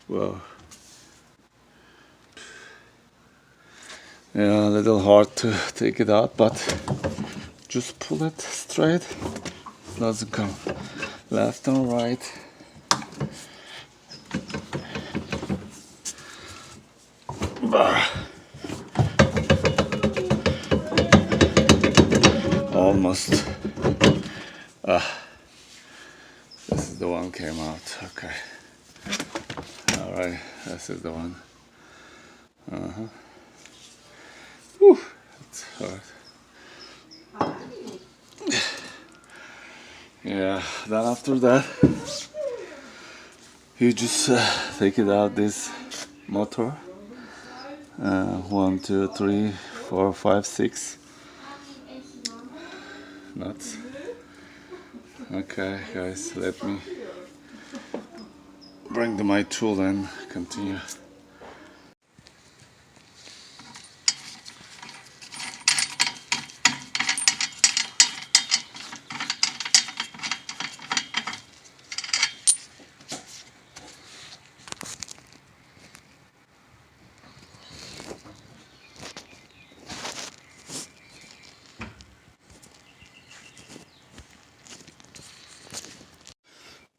Well, yeah, a little hard to take it out, but just pull it straight. Doesn't come left and right. Almost. This is the one came out. Okay. All right. This is the one. Whew. It's hard. Yeah. Then after that, you just take it out this motor. 1, 2, 3, 4, 5, 6 nuts. Okay, guys, let me bring my tool and continue.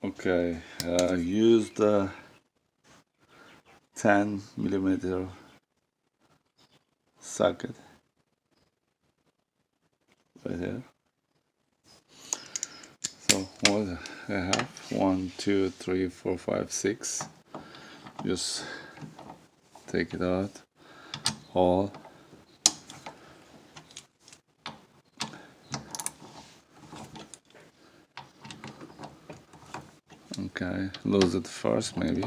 Okay, use the 10mm socket right here. So what I have 1, 2, 3, 4, 5, 6. Just take it out all. Okay, lose it first maybe.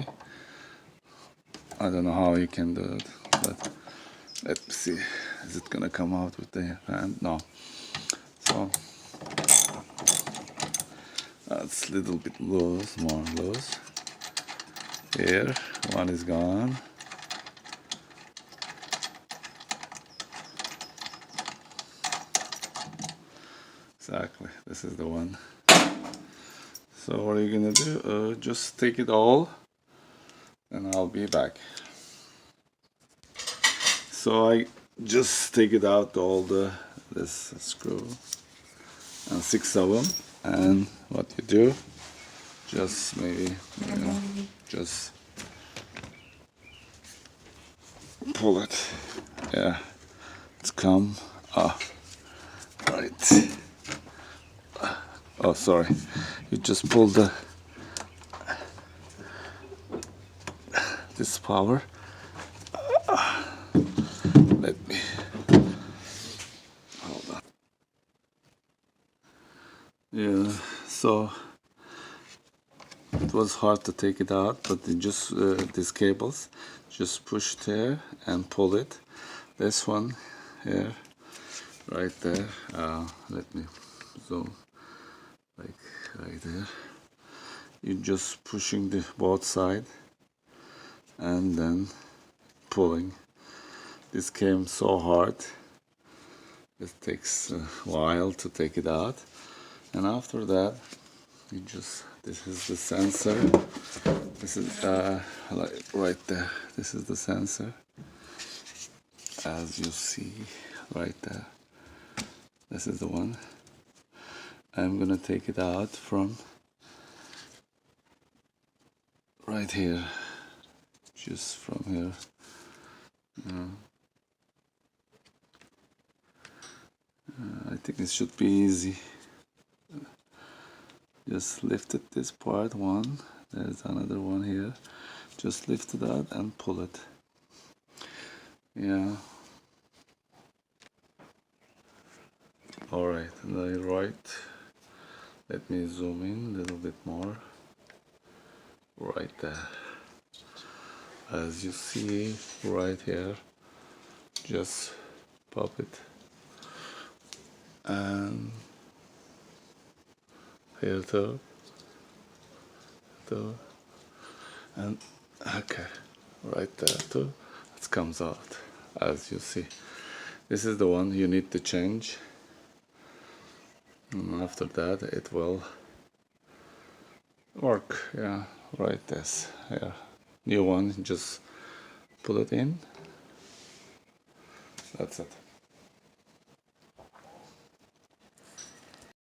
I don't know how you can do it, but let's see. Is it gonna come out with the hand? No. So that's a little bit loose, more loose. Here, one is gone. Exactly, this is the one. So what are you gonna do? Just take it all, and I'll be back. So I just take it out all this screw, and 6 of them. And what you do, just maybe just pull it. Yeah, it's come off. Right. Oh, sorry. You just pull this power. Let me hold on. Yeah. So it was hard to take it out, but just these cables, just push there and pull it. This one here, right there. Let me zoom. Like right there. You're just pushing the both side and then pulling. This came so hard. It takes a while to take it out. And after that, you just, this is the sensor. This is like right there. This is the sensor. As you see right there. This is the one. I'm gonna take it out from right here, just from here. I think it should be easy. Just lift it, this part one. There's another one here. Just lift it out and pull it. Yeah. All right, right. Let me zoom in a little bit more. Right there. As you see right here, just pop it. And here too. And okay, right there too. It comes out, as you see. This is the one you need to change. And after that it will work. Yeah, right this here. new one, just pull it in. That's it.